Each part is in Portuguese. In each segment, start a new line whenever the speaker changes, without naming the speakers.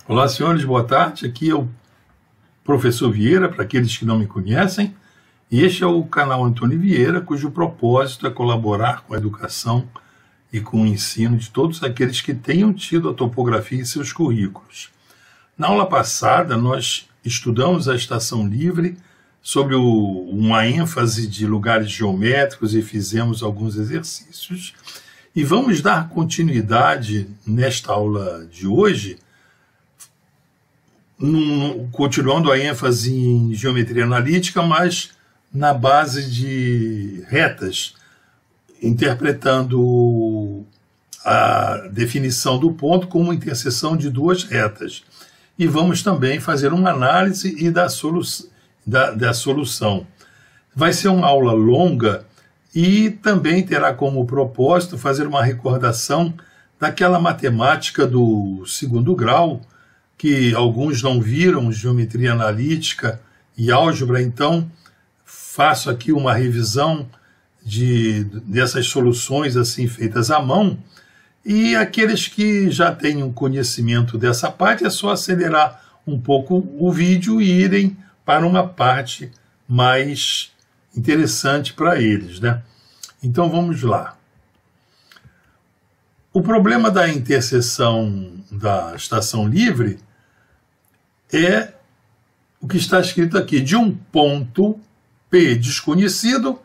Olá, senhores, boa tarde. Aqui é o professor Vieira, para aqueles que não me conhecem. E este é o canal Antônio Vieira, cujo propósito é colaborar com a educação e com o ensino de todos aqueles que tenham tido a topografia em seus currículos. Na aula passada, nós estudamos a estação livre sobre uma ênfase de lugares geométricos e fizemos alguns exercícios. E vamos dar continuidade nesta aula de hoje, continuando a ênfase em geometria analítica, mas na base de retas, interpretando a definição do ponto como interseção de duas retas. E vamos também fazer uma análise e da solução. Vai ser uma aula longa e também terá como propósito fazer uma recordação daquela matemática do segundo grau, que alguns não viram, geometria analítica e álgebra. Então faço aqui uma revisão dessas soluções assim feitas à mão, e aqueles que já têm um conhecimento dessa parte é só acelerar um pouco o vídeo e irem para uma parte mais interessante para eles, né? Então vamos lá. O problema da interseção da estação livre é o que está escrito aqui. De um ponto P desconhecido,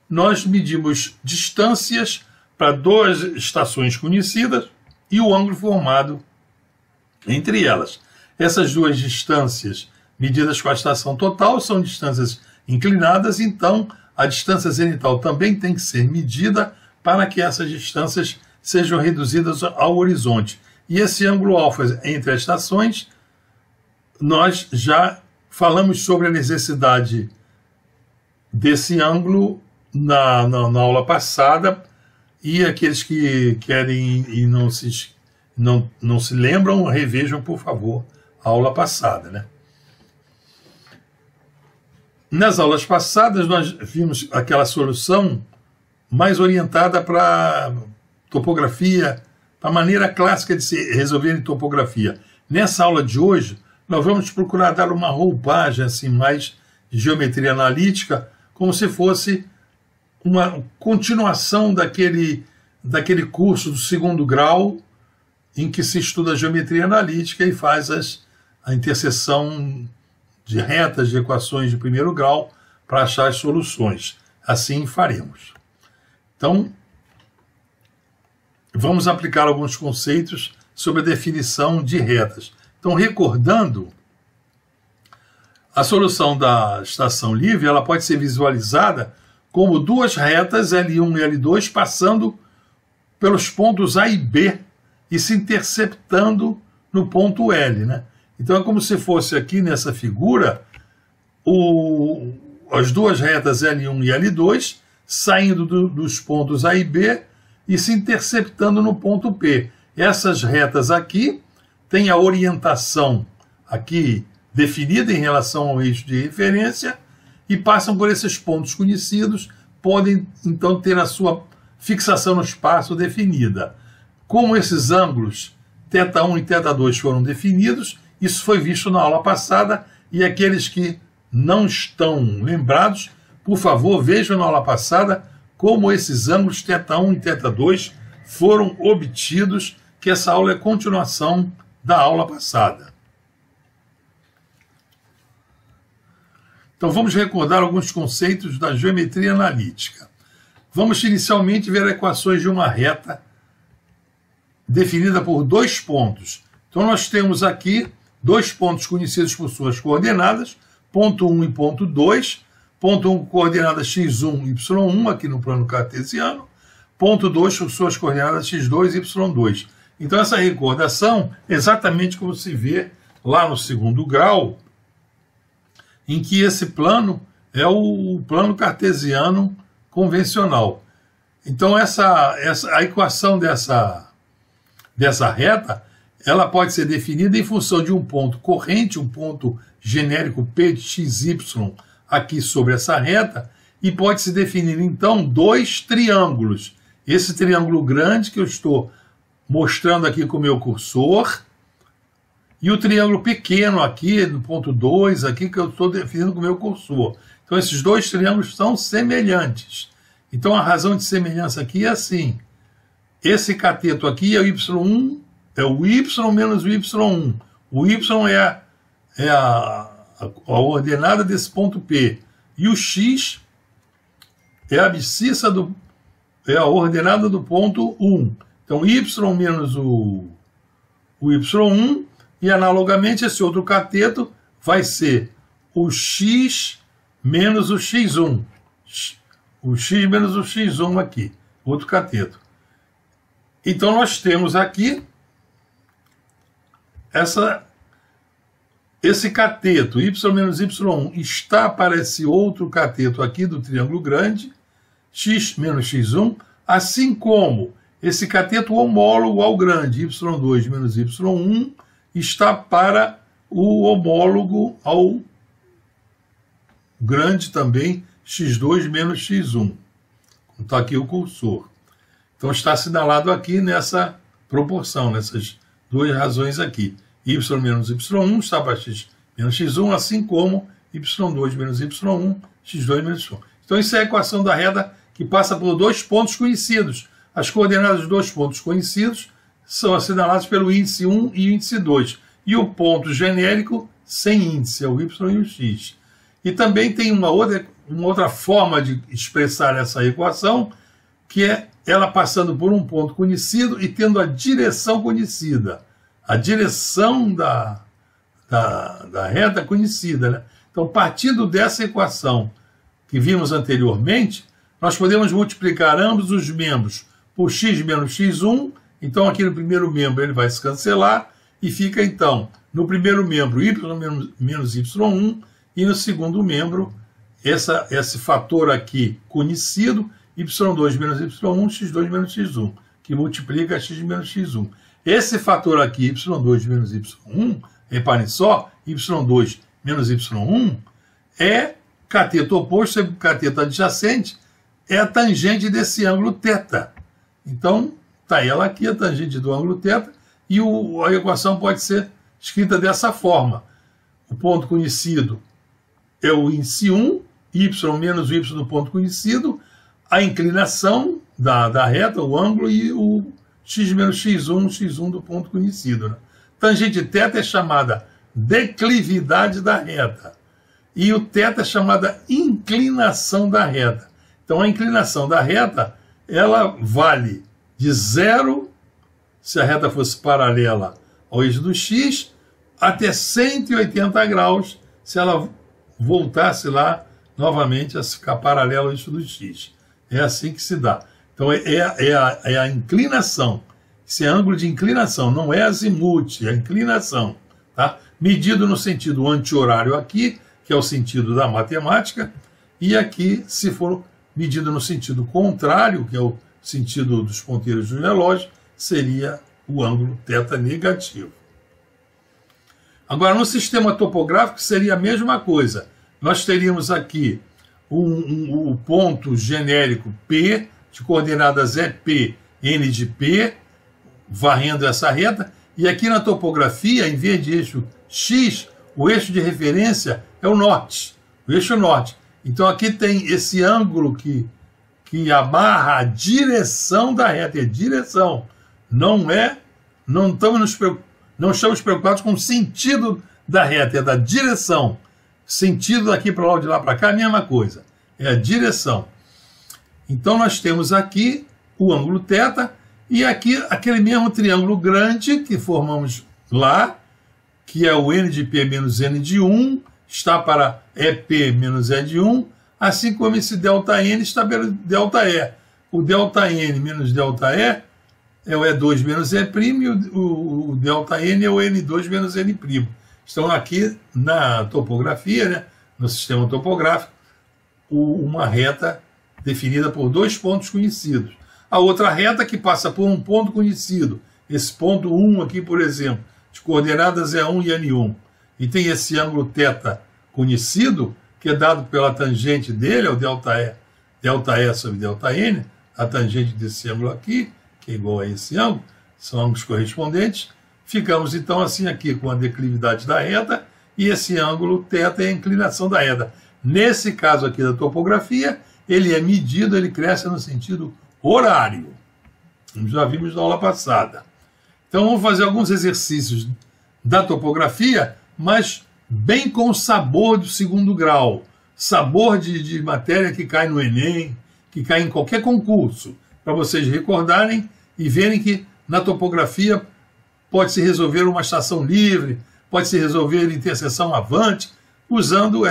nós medimos distâncias para duas estações conhecidas e o ângulo formado entre elas. Essas duas distâncias medidas com a estação total são distâncias inclinadas, então a distância zenital também tem que ser medida para que essas distâncias sejam reduzidas ao horizonte. E esse ângulo alfa entre as estações, nós já falamos sobre a necessidade desse ângulo na aula passada, e aqueles que querem e não se lembram, revejam, por favor, a aula passada, né? Nas aulas passadas, nós vimos aquela solução mais orientada para topografia, para a maneira clássica de se resolver em topografia. Nessa aula de hoje, nós vamos procurar dar uma roupagem assim, mais de geometria analítica, como se fosse uma continuação daquele curso do segundo grau em que se estuda geometria analítica e faz a interseção de retas de equações de primeiro grau para achar as soluções. Assim faremos. Então, vamos aplicar alguns conceitos sobre a definição de retas. Então, recordando, a solução da estação livre ela pode ser visualizada como duas retas L1 e L2 passando pelos pontos A e B e se interceptando no ponto L, né? Então é como se fosse aqui nessa figura as duas retas L1 e L2 saindo dos pontos A e B e se interceptando no ponto P. Essas retas aqui têm a orientação aqui definida em relação ao eixo de referência e passam por esses pontos conhecidos, podem então ter a sua fixação no espaço definida. Como esses ângulos θ1 e θ2 foram definidos, isso foi visto na aula passada, e aqueles que não estão lembrados, por favor, vejam na aula passada como esses ângulos θ1 e θ2 foram obtidos, que essa aula é continuação da aula passada. Então vamos recordar alguns conceitos da geometria analítica. Vamos inicialmente ver equações de uma reta definida por dois pontos. Então nós temos aqui dois pontos conhecidos por suas coordenadas, ponto 1 e ponto 2, ponto 1 com coordenadas x1 e y1, aqui no plano cartesiano, ponto 2 com suas coordenadas x2 e y2. Então essa recordação é exatamente como se vê lá no segundo grau, em que esse plano é o plano cartesiano convencional. Então a equação dessa reta, ela pode ser definida em função de um ponto corrente, um ponto genérico P de xy aqui sobre essa reta, e pode se definir então dois triângulos. Esse triângulo grande que eu estou mostrando aqui com o meu cursor, e o triângulo pequeno aqui, no ponto 2, aqui que eu estou definindo com o meu cursor. Então esses dois triângulos são semelhantes. Então a razão de semelhança aqui é assim. Esse cateto aqui é o y1, é o y menos o y1. O y é a ordenada desse ponto P. E o x é a abscissa é a ordenada do ponto 1. Então y menos o y1, e analogamente esse outro cateto vai ser o x menos o x1. O x menos o x1 aqui, outro cateto. Então nós temos aqui esse cateto, y menos y1, está para esse outro cateto aqui do triângulo grande, x menos x1, assim como esse cateto homólogo ao grande, y2 menos y1, está para o homólogo ao grande também, x2 menos x1. Está aqui o cursor. Então está assinalado aqui nessa proporção, nessas duas razões aqui. Y menos y1 está para x menos x1, assim como y2 menos y1, x2 menos y1. Então isso é a equação da reta que passa por dois pontos conhecidos. As coordenadas dos dois pontos conhecidos são assinaladas pelo índice 1 e índice 2. E o ponto genérico sem índice, é o y e o x. E também tem uma outra forma de expressar essa equação, que é ela passando por um ponto conhecido e tendo a direção conhecida. A direção da reta conhecida, né? Então, partindo dessa equação que vimos anteriormente, nós podemos multiplicar ambos os membros por x menos x1. Então, aqui no primeiro membro ele vai se cancelar e fica, então, no primeiro membro y menos y1 e no segundo membro esse fator aqui conhecido, y2 menos y1, x2 menos x1, que multiplica x menos x1. Esse fator aqui, y2 menos y1, reparem só, y2 menos y1, é cateto oposto sobre cateto adjacente, é a tangente desse ângulo θ. Então, está ela aqui, a tangente do ângulo θ, e a equação pode ser escrita dessa forma. O ponto conhecido é o índice 1, y menos o y do ponto conhecido, a inclinação da reta, o ângulo, e o x menos x1, x1 do ponto conhecido. Né? Tangente θ é chamada declividade da reta. E o θ é chamada inclinação da reta. Então a inclinação da reta, ela vale de 0, se a reta fosse paralela ao eixo do x, até 180 graus, se ela voltasse lá novamente a ficar paralela ao eixo do x. É assim que se dá. Então é a inclinação. Esse é ângulo de inclinação, não é azimuth, é a inclinação. Tá? Medido no sentido anti-horário aqui, que é o sentido da matemática, e aqui, se for medido no sentido contrário, que é o sentido dos ponteiros do relógio, seria o ângulo θ negativo. Agora, no sistema topográfico seria a mesma coisa. Nós teríamos aqui o ponto genérico P, de coordenadas EP, N de P, varrendo essa reta, e aqui na topografia, em vez de eixo X, o eixo de referência é o norte, o eixo norte. Então aqui tem esse ângulo que amarra a direção da reta, é direção, não estamos preocupados com o sentido da reta, é da direção. Sentido daqui para lá, de lá para cá, a mesma coisa, é a direção. Então nós temos aqui o ângulo θ, e aqui aquele mesmo triângulo grande que formamos lá, que é o N de P menos N de 1, está para EP menos E de 1, assim como esse ΔN está pelo ΔE. O ΔN menos ΔE é o E2 menos E', e o ΔN é o N2 menos N'. Então aqui na topografia, né, no sistema topográfico, uma reta definida por dois pontos conhecidos. A outra reta que passa por um ponto conhecido, esse ponto 1 aqui, por exemplo, de coordenadas E1 e N1, e tem esse ângulo θ conhecido, que é dado pela tangente dele, é o ΔE sobre ΔN, a tangente desse ângulo aqui, que é igual a esse ângulo, são ângulos correspondentes, ficamos então assim aqui com a declividade da reta e esse ângulo θ é a inclinação da reta. Nesse caso aqui da topografia, ele é medido, ele cresce no sentido horário. Já vimos na aula passada. Então vamos fazer alguns exercícios da topografia, mas bem com o sabor do segundo grau. Sabor de matéria que cai no Enem, que cai em qualquer concurso, para vocês recordarem e verem que na topografia pode-se resolver uma estação livre, pode-se resolver interseção avante, usando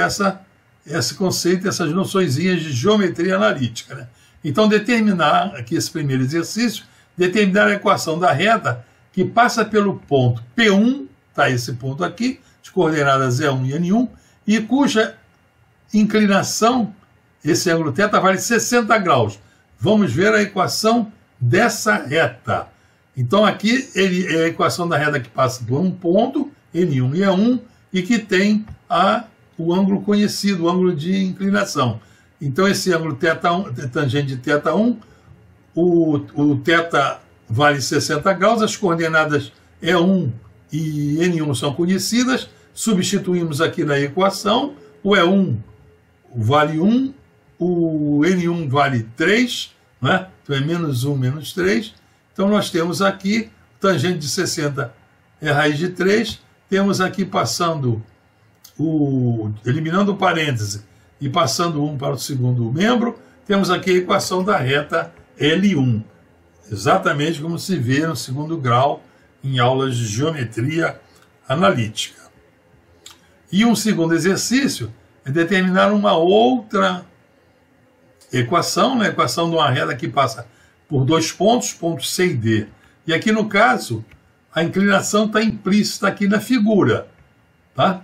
esse conceito, essas noçõezinhas de geometria analítica, né? Então, determinar aqui esse primeiro exercício, determinar a equação da reta que passa pelo ponto P1, tá esse ponto aqui, de coordenadas E1 e N1, e cuja inclinação, esse ângulo θ, vale 60 graus. Vamos ver a equação dessa reta. Então, aqui é a equação da reta que passa por um ponto, N1 e E1, e que tem o ângulo conhecido, o ângulo de inclinação. Então, esse ângulo θ1, tangente de θ1, o θ vale 60 graus, as coordenadas E1 e N1 são conhecidas, substituímos aqui na equação, o E1 vale 1, o N1 vale 3, né? Então é menos 1, menos 3. Então nós temos aqui, tangente de 60 é raiz de 3, temos aqui passando, eliminando o parêntese e passando 1 para o segundo membro, temos aqui a equação da reta L1, exatamente como se vê no segundo grau em aulas de geometria analítica. E um segundo exercício é determinar uma outra equação, né? A equação de uma reta que passa por dois pontos, pontos C e D. E aqui no caso, a inclinação está implícita aqui na figura, tá?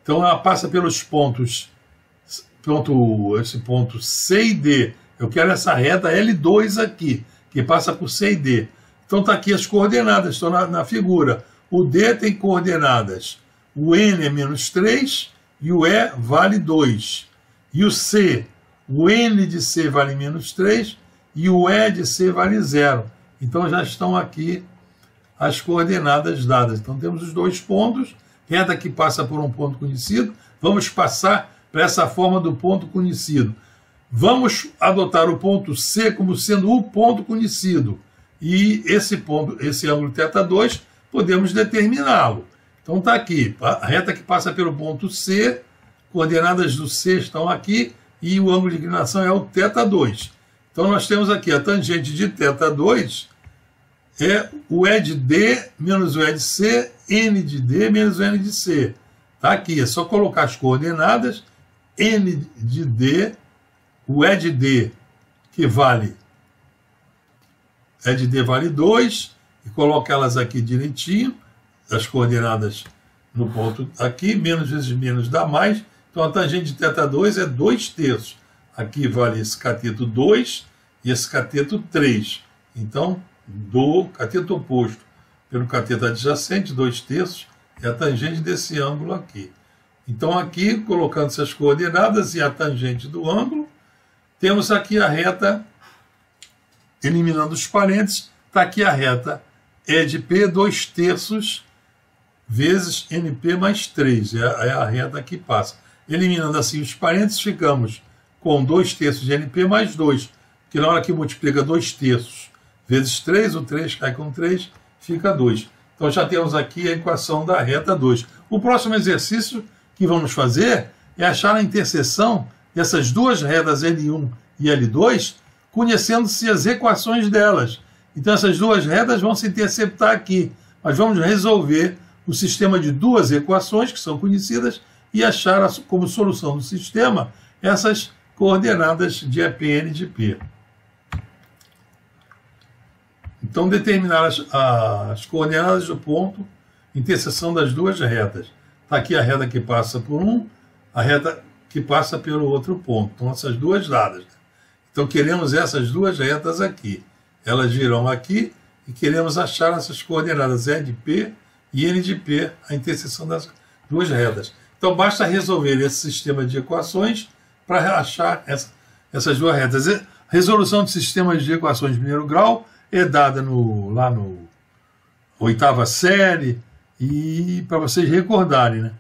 Então ela passa pelos pontos, esse ponto C e D. Eu quero essa reta L2 aqui, que passa por C e D. Então está aqui as coordenadas, estão na figura. O D tem coordenadas, o N é menos 3 e o E vale 2. E o C, o N de C vale menos 3 e o E de C vale 0. Então já estão aqui as coordenadas dadas. Então temos os dois pontos, reta que passa por um ponto conhecido. Vamos passar para essa forma do ponto conhecido. Vamos adotar o ponto C como sendo o ponto conhecido. E esse ponto, esse ângulo θ2, podemos determiná-lo. Então está aqui, a reta que passa pelo ponto C, coordenadas do C estão aqui, e o ângulo de inclinação é o θ2. Então nós temos aqui a tangente de θ2, é o E de D menos o E de C, N de D menos o N de C. Está aqui, é só colocar as coordenadas, N de D, o E de D, que vale, E de D vale 2, e coloca elas aqui direitinho, as coordenadas no ponto aqui, menos vezes menos dá mais, então a tangente de θ2 é 2/3. Aqui vale esse cateto 2 e esse cateto 3. Então, do cateto oposto pelo cateto adjacente, 2/3, é a tangente desse ângulo aqui. Então aqui, colocando essas coordenadas e a tangente do ângulo, temos aqui a reta, eliminando os parênteses, está aqui a reta E de P 2/3 vezes NP mais 3, é a reta que passa. Eliminando assim os parênteses, ficamos com 2/3 de NP mais 2, que na hora que multiplica 2/3 vezes 3, o 3 cai com 3, fica 2. Então já temos aqui a equação da reta 2. O próximo exercício que vamos fazer é achar a interseção dessas duas retas L1 e L2, conhecendo-se as equações delas. Então essas duas retas vão se interceptar aqui. Mas vamos resolver o sistema de duas equações que são conhecidas e achar como solução do sistema essas coordenadas de EPN de P. Então determinar as coordenadas do ponto, interseção das duas retas. Está aqui a reta que passa por um, a reta que passa pelo outro ponto. Então essas duas dadas. Então queremos essas duas retas aqui. Elas virão aqui e queremos achar essas coordenadas E de P e N de P, a interseção das duas retas. Então basta resolver esse sistema de equações para achar essas duas retas. A resolução de sistemas de equações de primeiro grau é dada lá no oitava série, e para vocês recordarem, né?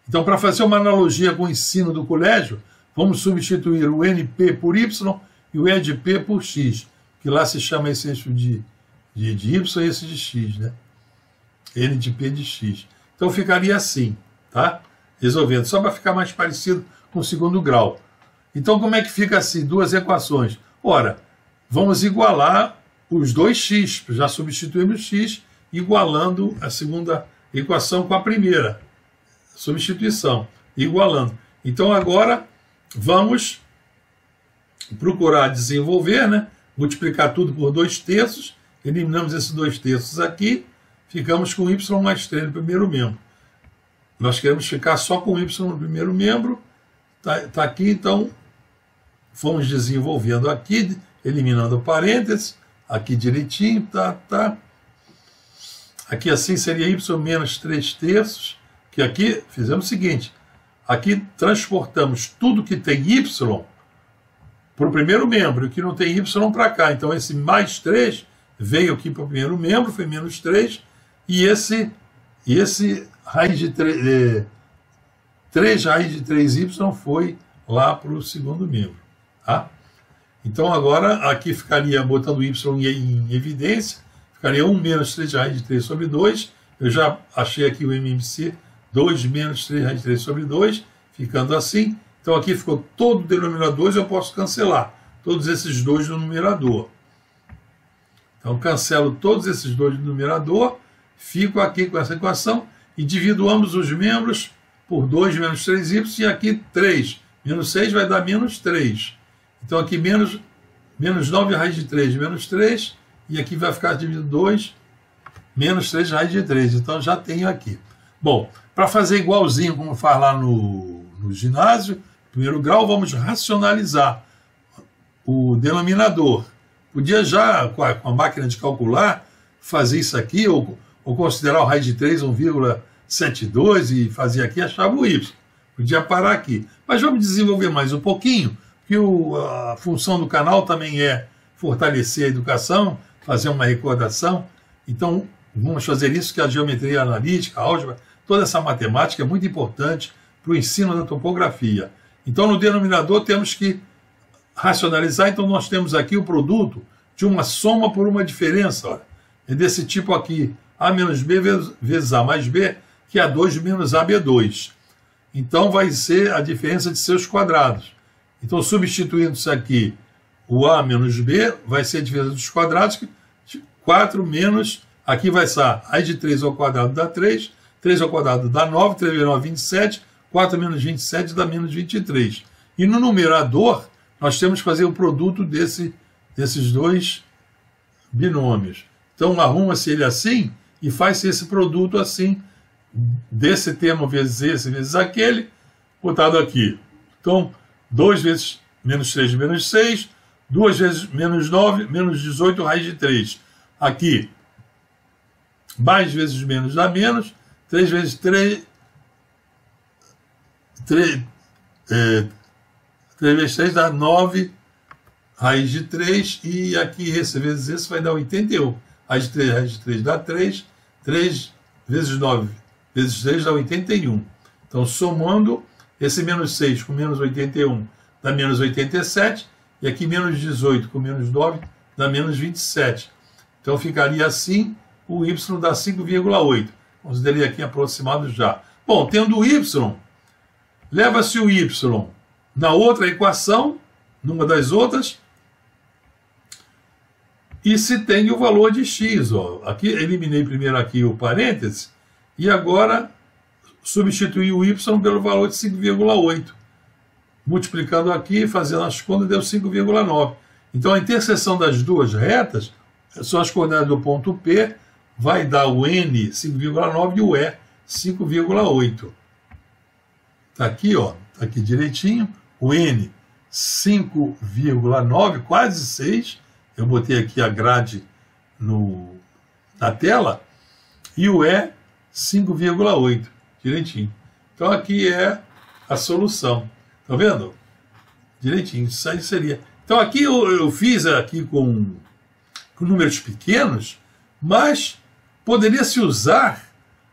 Então, para fazer uma analogia com o ensino do colégio, vamos substituir o NP por Y e o E de P por X, que lá se chama esse eixo de Y e esse de X, né? N de P de X. Então ficaria assim, tá? Resolvendo, só para ficar mais parecido com o segundo grau. Então como é que fica assim? Duas equações. Ora, vamos igualar os dois x, já substituímos x, igualando a segunda equação com a primeira. Substituição, igualando. Então agora vamos procurar desenvolver, né? Multiplicar tudo por 2/3, eliminamos esses 2/3 aqui, ficamos com y mais 3 no primeiro membro. Nós queremos ficar só com y no primeiro membro, tá aqui, então fomos desenvolvendo aqui, eliminando o parênteses, aqui direitinho, tá. Aqui assim seria y menos 3/3, que aqui fizemos o seguinte, aqui transportamos tudo que tem y para o primeiro membro, e o que não tem y para cá. Então esse mais 3 veio aqui para o primeiro membro, foi menos 3, e esse raiz de 3 raiz de 3y foi lá para o segundo membro. Tá? Então agora aqui ficaria, botando y em evidência, ficaria 1 menos 3 raiz de 3 sobre 2, eu já achei aqui o MMC, 2 menos 3 raiz de 3 sobre 2, ficando assim. Então aqui ficou todo o denominador, eu posso cancelar todos esses 2 do numerador. Então cancelo todos esses 2 do numerador, fico aqui com essa equação e divido ambos os membros por 2 menos 3y, e aqui 3 menos 6 vai dar menos 3. Então aqui menos 9 raiz de 3 menos 3, e aqui vai ficar dividido 2 menos 3 raiz de 3. Então já tenho aqui. Bom, para fazer igualzinho como faz lá no ginásio, primeiro grau, vamos racionalizar o denominador. Podia já, com a máquina de calcular, fazer isso aqui, ou considerar o raiz de 3 1,72 e fazer aqui, achava o y. Podia parar aqui. Mas vamos desenvolver mais um pouquinho, porque a função do canal também é fortalecer a educação, fazer uma recordação. Então, vamos fazer isso, que a geometria analítica, a álgebra, toda essa matemática é muito importante para o ensino da topografia. Então, no denominador, temos que racionalizar. Então, nós temos aqui o produto de uma soma por uma diferença. Olha. É desse tipo aqui, A menos B vezes A mais B, que é A2 menos AB2. Então, vai ser a diferença de seus quadrados. Então, substituindo isso aqui, o A menos B vai ser a diferença dos quadrados, 4 menos, aqui vai ser A raiz de 3 ao quadrado dá 3, 3 ao quadrado dá 9, 3 vezes 9, 27, 4 menos 27 dá menos 23. E no numerador, nós temos que fazer o produto desses dois binômios. Então, arruma-se ele assim e faz-se esse produto assim, desse termo vezes esse, vezes aquele, botado aqui. Então, 2 vezes menos 3 menos 6, 2 vezes menos 9, menos 18, raiz de 3. Aqui, mais vezes menos dá menos, 3 vezes 3 vezes 3 dá 9, raiz de 3, e aqui esse vezes esse vai dar 81. Raiz de 3 dá 3, 3 vezes 9 vezes 3 dá 81. Então, somando, esse menos 6 com menos 81 dá menos 87, e aqui menos 18 com menos 9 dá menos 27. Então, ficaria assim, o y dá 5,8. Considerei aqui aproximado já. Bom, tendo o y, leva-se o y na outra equação, numa das outras, e se tem o valor de x. Ó. Aqui, eliminei primeiro aqui o parêntese, e agora substituí o y pelo valor de 5,8. Multiplicando aqui, fazendo as contas, deu 5,9. Então, a interseção das duas retas, são as coordenadas do ponto P, vai dar o n 5,9 e o e 5,8. Está aqui, ó, tá aqui direitinho. O n 5,9, quase 6. Eu botei aqui a grade na tela. E o e 5,8, direitinho. Então aqui é a solução. Tá vendo? Direitinho, isso aí seria. Então aqui eu fiz aqui com números pequenos, mas poderia-se usar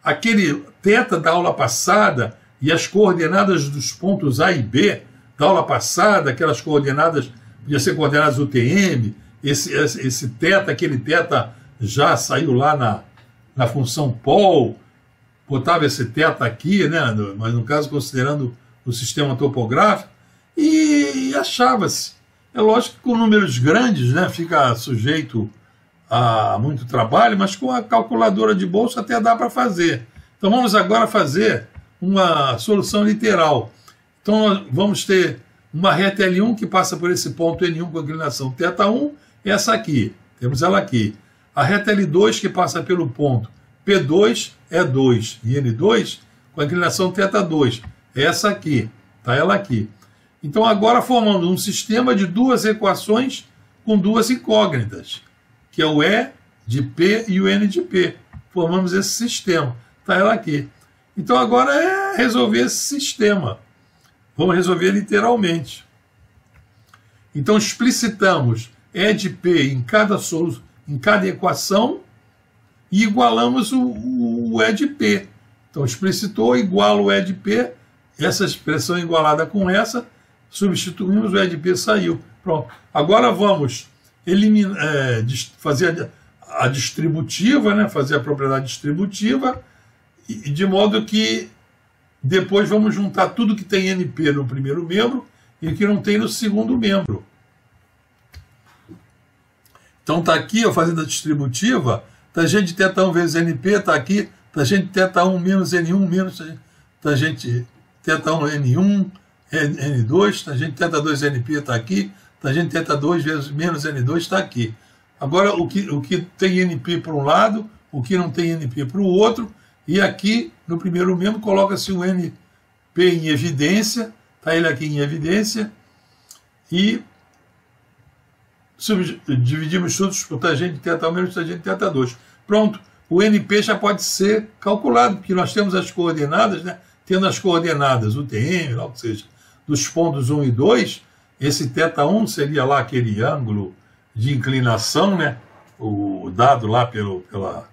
aquele θ da aula passada e as coordenadas dos pontos A e B da aula passada, aquelas coordenadas, podia ser coordenadas UTM, esse θ, aquele θ já saiu lá na função pol, botava esse θ aqui, né, mas no caso considerando o sistema topográfico, e achava-se. É lógico que com números grandes, né, fica sujeito a muito trabalho, mas com a calculadora de bolsa até dá para fazer. Então vamos agora fazer uma solução literal. Então vamos ter uma reta L1 que passa por esse ponto N1 com inclinação θ1, essa aqui, temos ela aqui. A reta L2 que passa pelo ponto P2, E2 e N2 com a inclinação θ2, essa aqui, tá ela aqui. Então agora formando um sistema de duas equações com duas incógnitas, que é o E de P e o N de P. Formamos esse sistema, tá ela aqui. Então agora é resolver esse sistema. Vamos resolver literalmente. Então explicitamos E de P em cada equação e igualamos o E de P. Então explicitou, iguala o E de P, essa expressão igualada com essa, substituímos, o E de P saiu. Pronto. Agora vamos eliminar, fazer a distributiva, né? Fazer a propriedade distributiva, e de modo que depois vamos juntar tudo que tem NP no primeiro membro e o que não tem no segundo membro. Então está aqui, eu fazendo a distributiva, tangente de θ1 vezes NP está aqui, tangente de θ1 menos N1 menos tangente de θ1 N1, N2, tangente de θ2 NP está aqui, tangente de θ2 vezes menos N2 está aqui. Agora o que tem NP para um lado, o que não tem NP para o outro, e aqui no primeiro membro coloca-se o NP em evidência, está ele aqui em evidência, e dividimos tudo por tangente de θ1 menos tangente de θ2. Pronto, o NP já pode ser calculado, porque nós temos as coordenadas, né? Tendo as coordenadas UTM, lá, ou seja, dos pontos 1 e 2, esse θ1 seria lá aquele ângulo de inclinação, né? O dado lá pela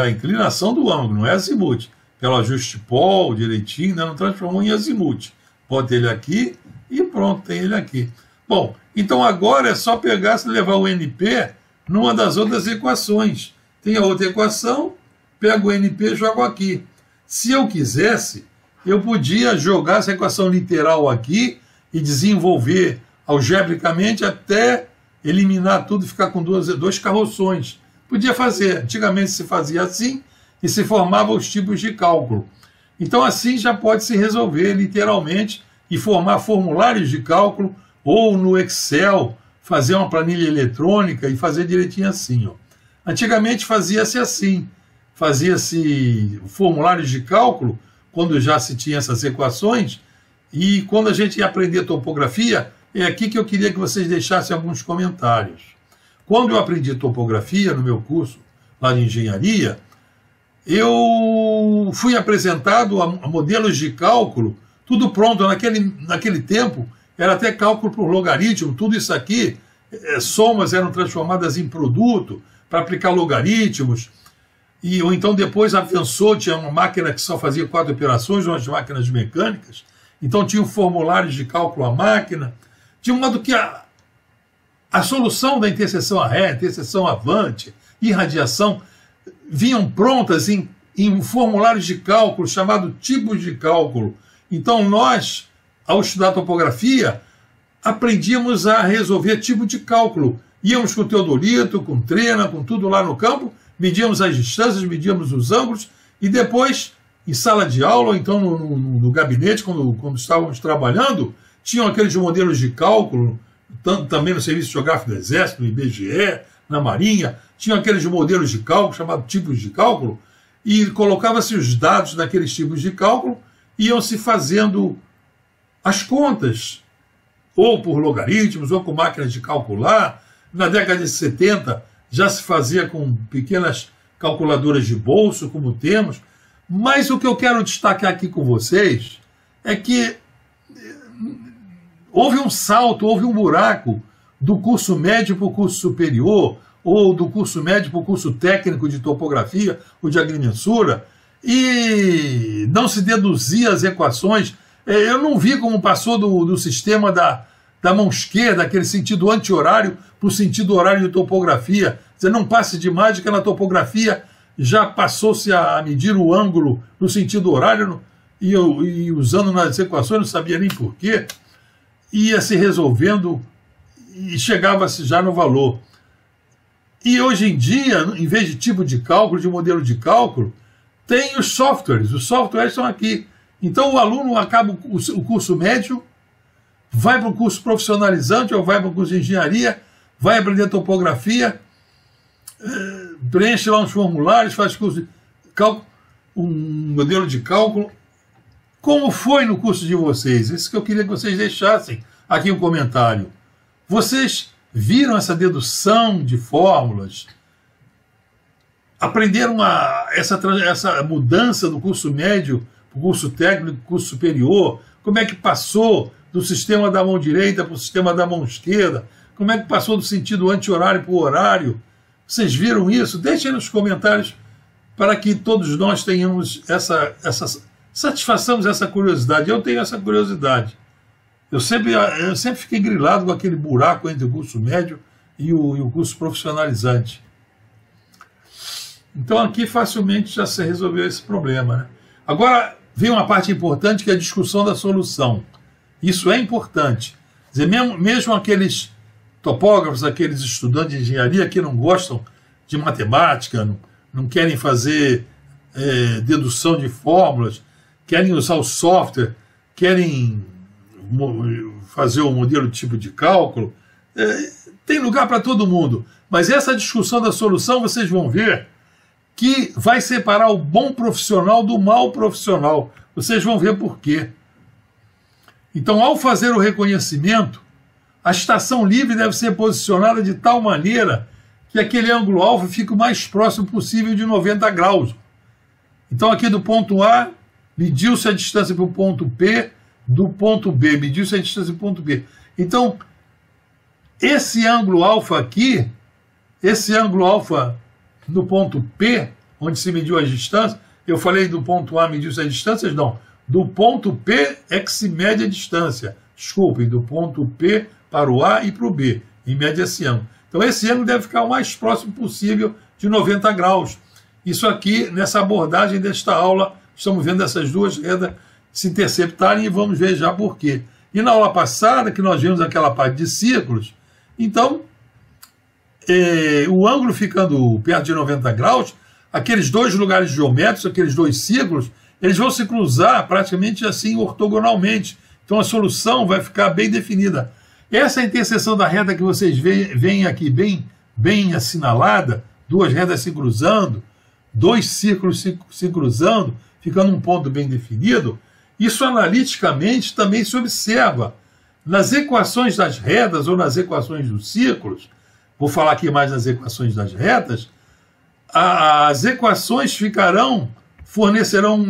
a inclinação do ângulo, não é azimuth. Pelo ajuste pol direitinho, né? Não transformou em azimuth. Bota ele aqui e pronto, tem ele aqui. Bom, então agora é só pegar e levar o NP numa das outras equações. Tem a outra equação, pego o NP e jogo aqui. Se eu quisesse, eu podia jogar essa equação literal aqui e desenvolver algebricamente até eliminar tudo e ficar com dois carroções. Podia fazer. Antigamente se fazia assim e se formavam os tipos de cálculo. Então assim já pode se resolver literalmente e formar formulários de cálculo ou no Excel fazer uma planilha eletrônica e fazer direitinho assim. Ó. Antigamente fazia-se assim. Fazia-se formulários de cálculo quando já se tinha essas equações, e quando a gente ia aprender topografia, é aqui que eu queria que vocês deixassem alguns comentários. Quando eu aprendi topografia no meu curso lá de engenharia, eu fui apresentado a modelos de cálculo, tudo pronto. Naquele tempo, era até cálculo por logaritmo, tudo isso aqui, somas eram transformadas em produto para aplicar logaritmos, ou então depois avançou, tinha uma máquina que só fazia 4 operações, umas máquinas mecânicas, então tinha formulários de cálculo à máquina, de modo que a solução da interseção à reta, interseção avante, irradiação, vinham prontas em formulários de cálculo, chamado tipos de cálculo. Então nós, ao estudar topografia, aprendíamos a resolver tipo de cálculo. Íamos com o teodolito, com trena, com tudo lá no campo, medíamos as distâncias, medíamos os ângulos, e depois, em sala de aula, ou então no gabinete, quando estávamos trabalhando, tinham aqueles modelos de cálculo, também no Serviço Geográfico do Exército, no IBGE, na Marinha, tinham aqueles modelos de cálculo, chamados tipos de cálculo, e colocava-se os dados daqueles tipos de cálculo, iam-se fazendo as contas, ou por logaritmos, ou com máquinas de calcular. Na década de 70 já se fazia com pequenas calculadoras de bolso, como temos, mas o que eu quero destacar aqui com vocês é que houve um salto, houve um buraco do curso médio para o curso superior, ou do curso médio para o curso técnico de topografia ou de agrimensura, e não se deduzia as equações. Eu não vi como passou do sistema da mão esquerda, aquele sentido anti-horário, para o sentido horário de topografia. Quer dizer, não passe de mágica na topografia, já passou-se a medir o ângulo no sentido horário, e usando nas equações, não sabia nem porquê, ia se resolvendo e chegava-se já no valor. E hoje em dia, em vez de tipo de cálculo, de modelo de cálculo, tem os softwares estão aqui. Então o aluno acaba o curso médio, vai para o curso profissionalizante ou vai para o curso de engenharia, vai aprender topografia, preenche lá uns formulários, faz curso de cálculo, um modelo de cálculo. Como foi no curso de vocês? Isso que eu queria que vocês deixassem aqui um comentário. Vocês viram essa dedução de fórmulas? Aprenderam essa mudança do curso médio para o curso técnico, curso superior? Como é que passou do sistema da mão direita para o sistema da mão esquerda? Como é que passou do sentido anti-horário para o horário? Vocês viram isso? Deixem nos comentários para que todos nós tenhamos satisfaçamos essa curiosidade. Eu tenho essa curiosidade. Eu sempre fiquei grilado com aquele buraco entre o curso médio e o curso profissionalizante. Então aqui facilmente já se resolveu esse problema, né? Agora vem uma parte importante, que é a discussão da solução. Isso é importante. Quer dizer, mesmo aqueles topógrafos, aqueles estudantes de engenharia que não gostam de matemática, não querem fazer dedução de fórmulas, querem usar o software, querem fazer o modelo tipo de cálculo, tem lugar para todo mundo. Mas essa discussão da solução, vocês vão ver que vai separar o bom profissional do mau profissional. Vocês vão ver por quê. Então, ao fazer o reconhecimento, a estação livre deve ser posicionada de tal maneira que aquele ângulo alfa fique o mais próximo possível de 90 graus. Então, aqui do ponto A, mediu-se a distância para o ponto P, do ponto B, mediu-se a distância para o ponto B. Então, esse ângulo alfa aqui, esse ângulo alfa no ponto P, onde se mediu as distâncias, eu falei do ponto A mediu-se as distâncias, não. Do ponto P é que se mede a distância. Desculpem, do ponto P para o A e para o B, em média esse ângulo. Então esse ângulo deve ficar o mais próximo possível de 90 graus. Isso aqui, nessa abordagem desta aula, estamos vendo essas duas redas se interceptarem e vamos ver já por quê. E na aula passada, que nós vimos aquela parte de círculos, então, o ângulo ficando perto de 90 graus, aqueles dois lugares geométricos, aqueles dois círculos, eles vão se cruzar praticamente assim ortogonalmente. Então a solução vai ficar bem definida. Essa interseção da reta que vocês veem aqui bem assinalada, duas retas se cruzando, dois círculos se cruzando, ficando um ponto bem definido, isso analiticamente também se observa. Nas equações das retas ou nas equações dos círculos, vou falar aqui mais nas equações das retas, as equações fornecerão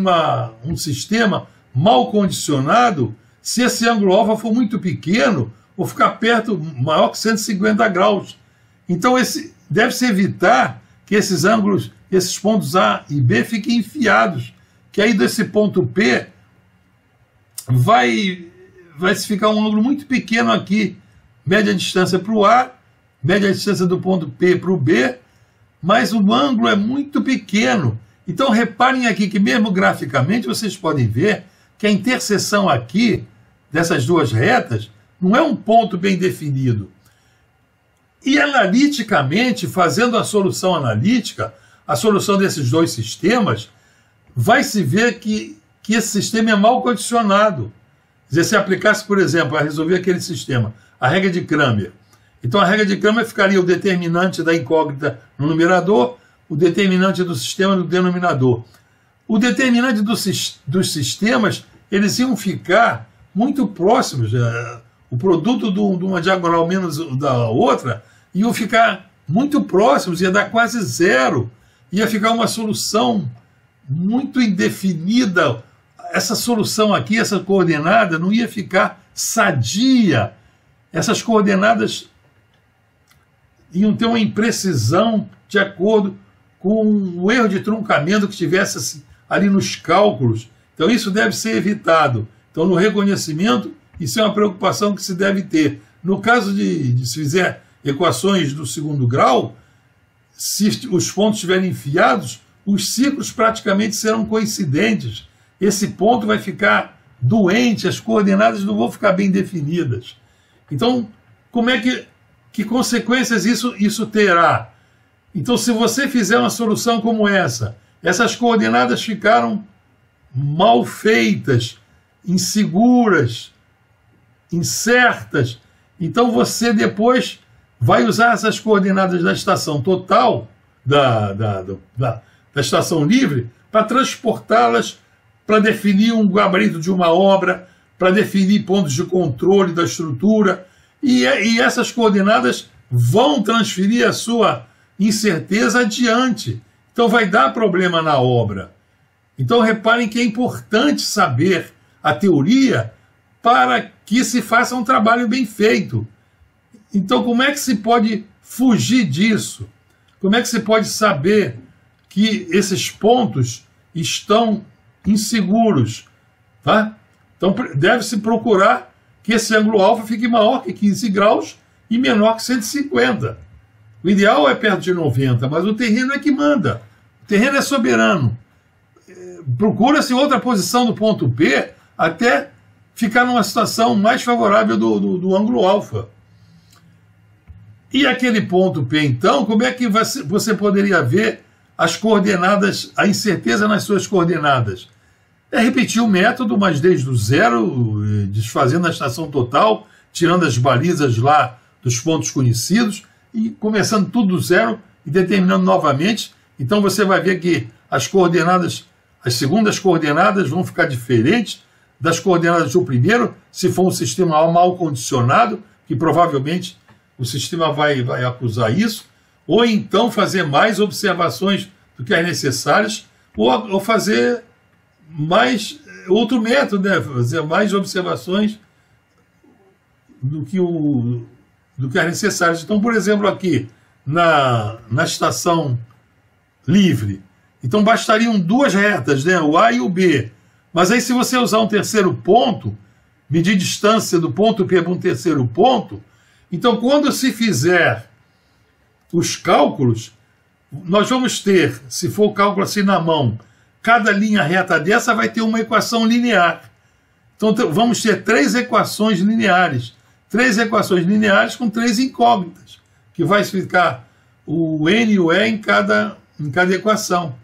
um sistema mal condicionado se esse ângulo alfa for muito pequeno ou ficar perto, maior que 150 graus. Então deve-se evitar que esses ângulos, esses pontos A e B fiquem enfiados, que aí desse ponto P vai se ficar um ângulo muito pequeno aqui, mede a distância para o A, mede a distância do ponto P para o B, mas o ângulo é muito pequeno. Então reparem aqui que mesmo graficamente vocês podem ver que a interseção aqui dessas duas retas não é um ponto bem definido. E analiticamente, fazendo a solução analítica, a solução desses dois sistemas, vai se ver que esse sistema é mal condicionado. Quer dizer, se aplicasse, por exemplo, a resolver aquele sistema, a regra de Cramer. Então a regra de Cramer ficaria o determinante da incógnita no numerador, o determinante do sistema no denominador. O determinante dos sistemas, eles iam ficar muito próximos. O produto de uma diagonal menos da outra iam ficar muito próximos, ia dar quase zero. Ia ficar uma solução muito indefinida. Essa solução aqui, essa coordenada, não ia ficar sadia. Essas coordenadas iam ter uma imprecisão de acordo com o erro de truncamento que tivesse ali nos cálculos. Então isso deve ser evitado. Então no reconhecimento, isso é uma preocupação que se deve ter. No caso de se fizer equações do segundo grau, se os pontos estiverem enfiados, os ciclos praticamente serão coincidentes. Esse ponto vai ficar doente, as coordenadas não vão ficar bem definidas. Então, como é que consequências isso terá? Então, se você fizer uma solução como essa, essas coordenadas ficaram mal feitas, inseguras, incertas, então você depois vai usar essas coordenadas da estação total, da estação livre, para transportá-las, para definir um gabarito de uma obra, para definir pontos de controle da estrutura, e essas coordenadas vão transferir a sua incerteza adiante. Então vai dar problema na obra. Então reparem que é importante saber a teoria para que se faça um trabalho bem feito. Então como é que se pode fugir disso? Como é que se pode saber que esses pontos estão inseguros? Tá? Então deve-se procurar que esse ângulo alfa fique maior que 15 graus e menor que 150. O ideal é perto de 90, mas o terreno é que manda. O terreno é soberano. Procura-se outra posição do ponto P até ficar numa situação mais favorável do ângulo alfa. E aquele ponto P, então, como é que você poderia ver as coordenadas, a incerteza nas suas coordenadas? É repetir o método, mas desde o zero, desfazendo a estação total, tirando as balizas lá dos pontos conhecidos e começando tudo do zero e determinando novamente. Então você vai ver que as coordenadas, as segundas coordenadas vão ficar diferentes das coordenadas do primeiro, se for um sistema mal condicionado, que provavelmente o sistema vai acusar isso, ou então fazer mais observações do que as necessárias, ou fazer mais outro método, né? Fazer mais observações do que as necessárias. Então, por exemplo, aqui na estação livre, então bastariam duas retas, né? O A e o B. Mas aí se você usar um terceiro ponto, medir distância do ponto P para um terceiro ponto, então quando se fizer os cálculos, nós vamos ter, se for o cálculo assim na mão, cada linha reta dessa vai ter uma equação linear. Então vamos ter três equações lineares com três incógnitas, que vai ficar o N e o E em cada equação.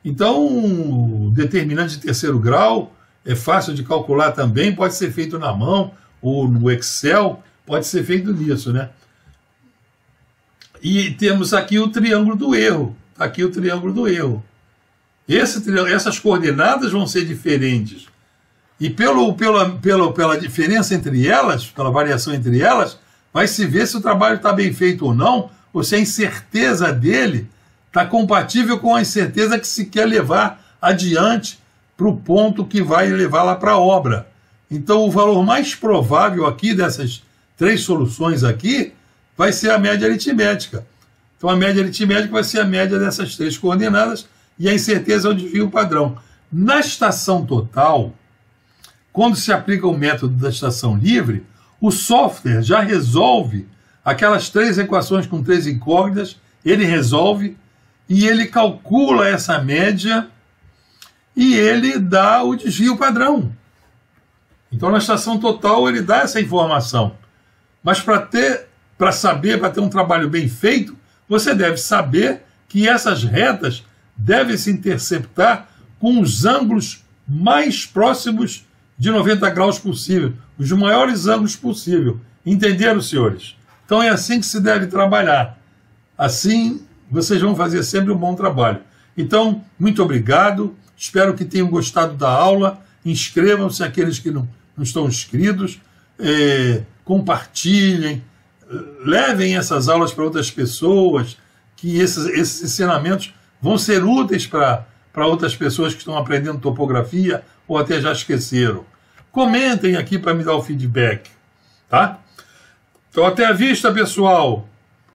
Então, o determinante de terceiro grau é fácil de calcular também, pode ser feito na mão ou no Excel, pode ser feito nisso, né? E temos aqui o triângulo do erro. Aqui o triângulo do erro. Essas coordenadas vão ser diferentes. E pela diferença entre elas, pela variação entre elas, vai se ver se o trabalho está bem feito ou não, ou se a incerteza dele está compatível com a incerteza que se quer levar adiante para o ponto que vai levar lá para a obra. Então o valor mais provável aqui dessas três soluções aqui vai ser a média aritmética. Então a média aritmética vai ser a média dessas três coordenadas e a incerteza é o desvio padrão. Na estação total, quando se aplica o método da estação livre, o software já resolve aquelas três equações com três incógnitas, ele resolve e ele calcula essa média e ele dá o desvio padrão. Então na estação total ele dá essa informação. Mas para ter um trabalho bem feito, você deve saber que essas retas devem se interceptar com os ângulos mais próximos de 90 graus possível, os maiores ângulos possível. Entenderam, senhores? Então é assim que se deve trabalhar. Assim vocês vão fazer sempre um bom trabalho. Então, muito obrigado. Espero que tenham gostado da aula. Inscrevam-se aqueles que não estão inscritos. Compartilhem. Levem essas aulas para outras pessoas, que esses ensinamentos vão ser úteis para outras pessoas que estão aprendendo topografia ou até já esqueceram. Comentem aqui para me dar o feedback. Tá? Então, até a vista, pessoal!